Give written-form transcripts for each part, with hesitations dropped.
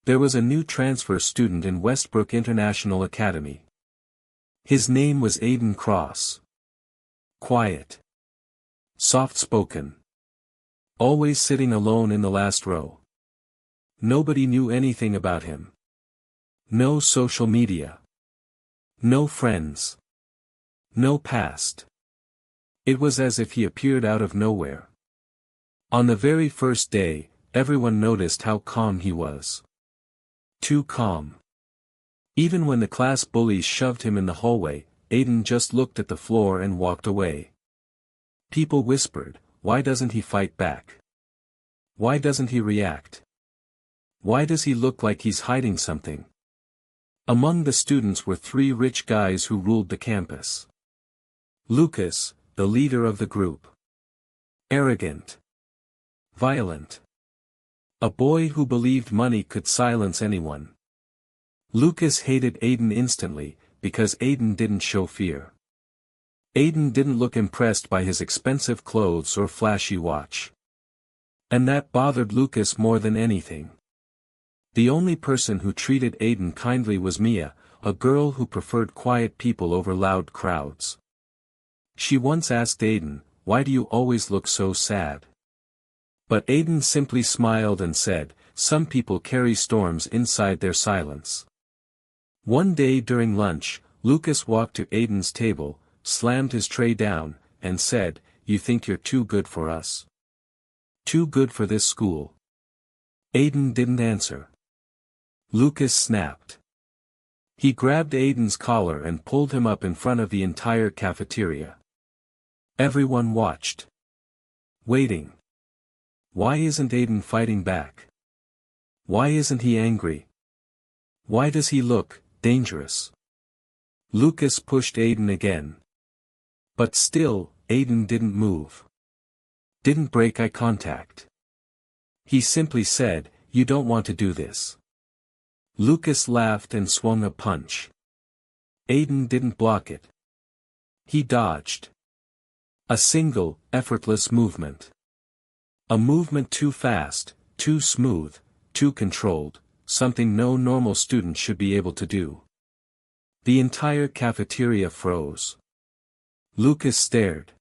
There was a new transfer student in Westbrook International Academy. His name was Aiden Cross. Quiet. Soft-spoken. Always sitting alone in the last row. Nobody knew anything about him. No social media. No friends. No past. It was as if he appeared out of nowhere. On the very first day, everyone noticed how calm he was. Too calm. Even when the class bullies shoved him in the hallway, Aiden just looked at the floor and walked away. People whispered, "Why doesn't he fight back? Why doesn't he react? Why does he look like he's hiding something?" Among the students were 3 rich guys who ruled the campus. Lucas, the leader of the group. Arrogant. Violent. A boy who believed money could silence anyone. Lucas hated Aiden instantly, because Aiden didn't show fear. Aiden didn't look impressed by his expensive clothes or flashy watch. And that bothered Lucas more than anything. The only person who treated Aiden kindly was Mia, a girl who preferred quiet people over loud crowds. She once asked Aiden, "Why do you always look so sad?" But Aiden simply smiled and said, "Some people carry storms inside their silence." One day during lunch, Lucas walked to Aiden's table, slammed his tray down, and said, "You think you're too good for us? Too good for this school?" Aiden didn't answer. Lucas snapped. He grabbed Aiden's collar and pulled him up in front of the entire cafeteria. Everyone watched. Waiting. Why isn't Aiden fighting back? Why isn't he angry? Why does he look dangerous? Lucas pushed Aiden again. But still, Aiden didn't move. Didn't break eye contact. He simply said, "You don't want to do this." Lucas laughed and swung a punch. Aiden didn't block it. He dodged. A single, effortless movement. A movement too fast, too smooth, too controlled, something no normal student should be able to do. The entire cafeteria froze. Lucas stared.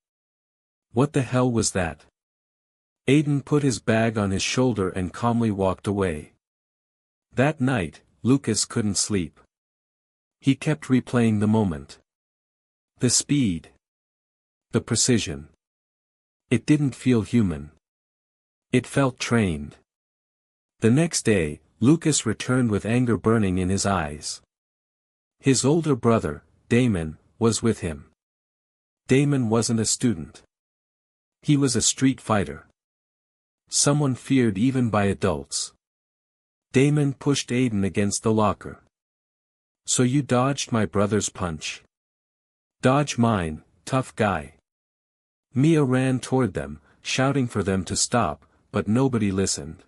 What the hell was that? Aiden put his bag on his shoulder and calmly walked away. That night, Lucas couldn't sleep. He kept replaying the moment. The speed. The precision. It didn't feel human. It felt trained. The next day, Lucas returned with anger burning in his eyes. His older brother, Damon, was with him. Damon wasn't a student. He was a street fighter. Someone feared even by adults. Damon pushed Aiden against the locker. "So you dodged my brother's punch. Dodge mine, tough guy." Mia ran toward them, shouting for them to stop, but nobody listened.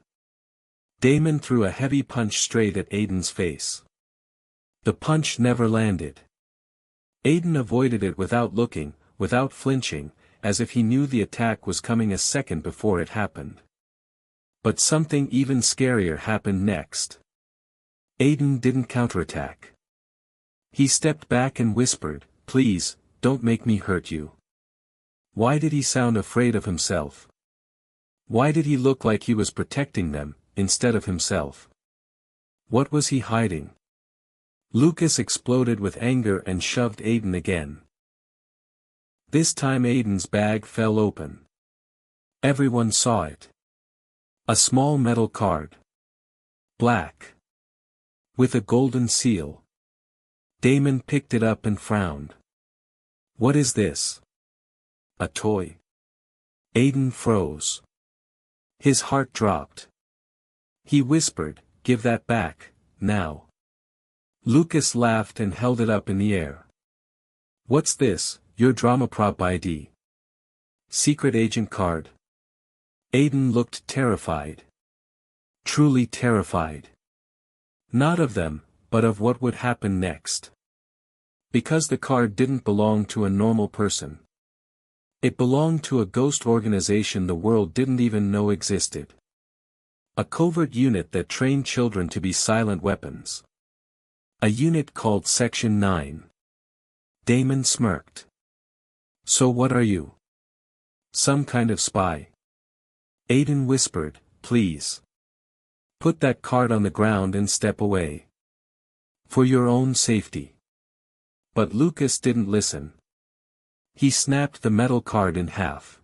Damon threw a heavy punch straight at Aiden's face. The punch never landed. Aiden avoided it without looking, without flinching, as if he knew the attack was coming a second before it happened. But something even scarier happened next. Aiden didn't counterattack. He stepped back and whispered, "Please, don't make me hurt you." Why did he sound afraid of himself? Why did he look like he was protecting them, instead of himself? What was he hiding? Lucas exploded with anger and shoved Aiden again. This time Aiden's bag fell open. Everyone saw it. A small metal card. Black. With a golden seal. Damon picked it up and frowned. "What is this? A toy?" Aiden froze. His heart dropped. He whispered, "Give that back, now." Lucas laughed and held it up in the air. "What's this, your drama prop ID? Secret agent card?" Aiden looked terrified. Truly terrified. Not of them, but of what would happen next. Because the card didn't belong to a normal person. It belonged to a ghost organization the world didn't even know existed. A covert unit that trained children to be silent weapons. A unit called Section 9. Damon smirked. So what are you? Some kind of spy? Aiden whispered, please. Put that card on the ground and step away. For your own safety. But Lucas didn't listen. He snapped the metal card in half.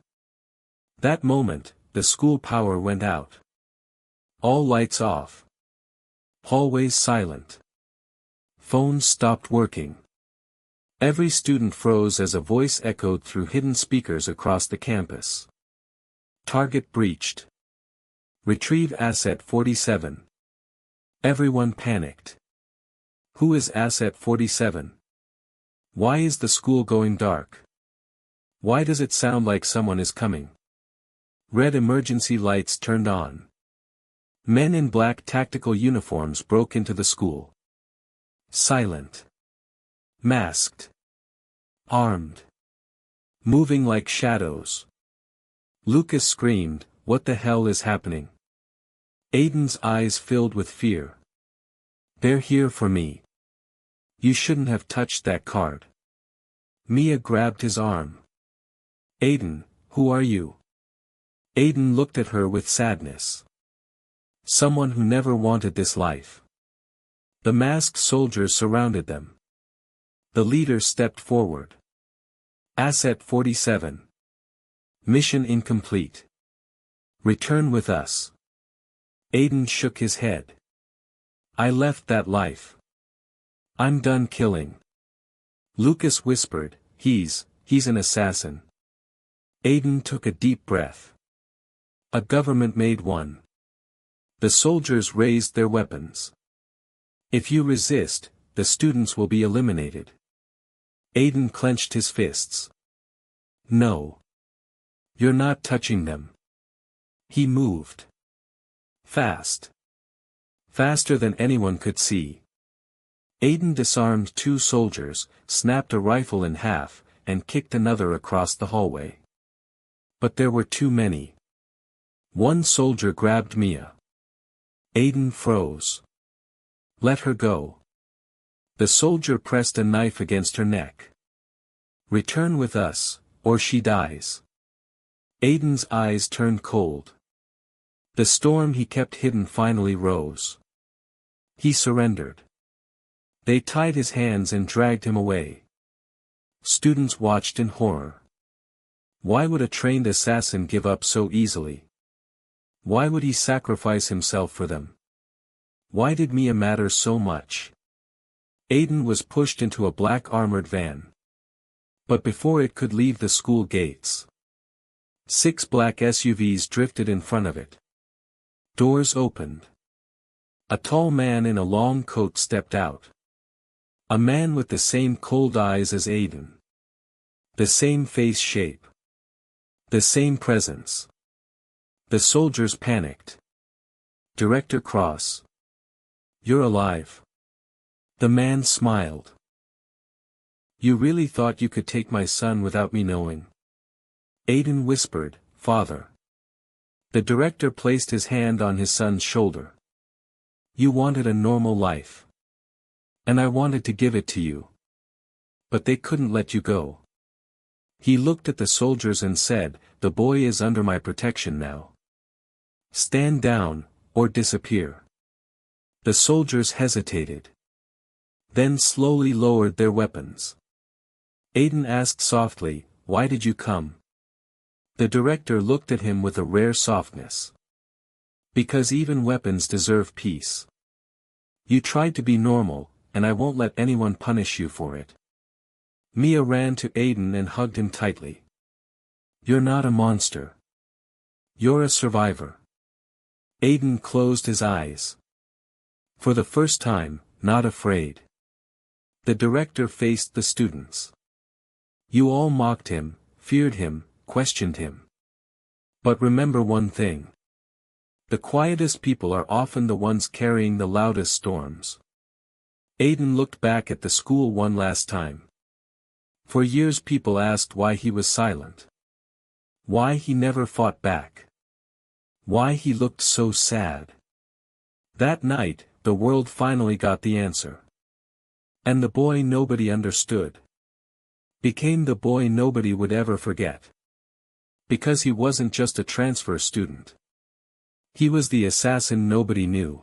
That moment, the school power went out. All lights off. Hallways silent. Phones stopped working. Every student froze as a voice echoed through hidden speakers across the campus. Target breached. Retrieve Asset 47. Everyone panicked. Who is Asset 47? Why is the school going dark? Why does it sound like someone is coming? Red emergency lights turned on. Men in black tactical uniforms broke into the school. Silent. Masked. Armed. Moving like shadows. Lucas screamed, "What the hell is happening?" Aiden's eyes filled with fear. "They're here for me. You shouldn't have touched that card." Mia grabbed his arm. "Aiden, who are you?" Aiden looked at her with sadness. Someone who never wanted this life. The masked soldiers surrounded them. The leader stepped forward. Asset 47. Mission incomplete. Return with us. Aiden shook his head. "I left that life. I'm done killing." Lucas whispered, he's an assassin." Aiden took a deep breath. "A government-made one." The soldiers raised their weapons. "If you resist, the students will be eliminated." Aiden clenched his fists. "No. You're not touching them." He moved. Fast. Faster than anyone could see. Aiden disarmed 2 soldiers, snapped a rifle in half, and kicked another across the hallway. But there were too many. One soldier grabbed Mia. Aiden froze. "Let her go." The soldier pressed a knife against her neck. "Return with us, or she dies." Aiden's eyes turned cold. The storm he kept hidden finally rose. He surrendered. They tied his hands and dragged him away. Students watched in horror. Why would a trained assassin give up so easily? Why would he sacrifice himself for them? Why did Mia matter so much? Aiden was pushed into a black armored van. But before it could leave the school gates, 6 black SUVs drifted in front of it. Doors opened. A tall man in a long coat stepped out. A man with the same cold eyes as Aiden. The same face shape. The same presence. The soldiers panicked. "Director Cross. You're alive." The man smiled. "You really thought you could take my son without me knowing?" Aiden whispered, "Father." The director placed his hand on his son's shoulder. "You wanted a normal life. And I wanted to give it to you. But they couldn't let you go." He looked at the soldiers and said, "The boy is under my protection now. Stand down, or disappear." The soldiers hesitated. Then slowly lowered their weapons. Aiden asked softly, "Why did you come?" The director looked at him with a rare softness. "Because even weapons deserve peace. You tried to be normal, and I won't let anyone punish you for it." Mia ran to Aiden and hugged him tightly. "You're not a monster. You're a survivor." Aiden closed his eyes. For the first time, not afraid. The director faced the students. "You all mocked him, feared him, questioned him. But remember one thing. The quietest people are often the ones carrying the loudest storms." Aiden looked back at the school one last time. For years people asked why he was silent. Why he never fought back. Why he looked so sad. That night, the world finally got the answer. And the boy nobody understood became the boy nobody would ever forget. Because he wasn't just a transfer student. He was the assassin nobody knew.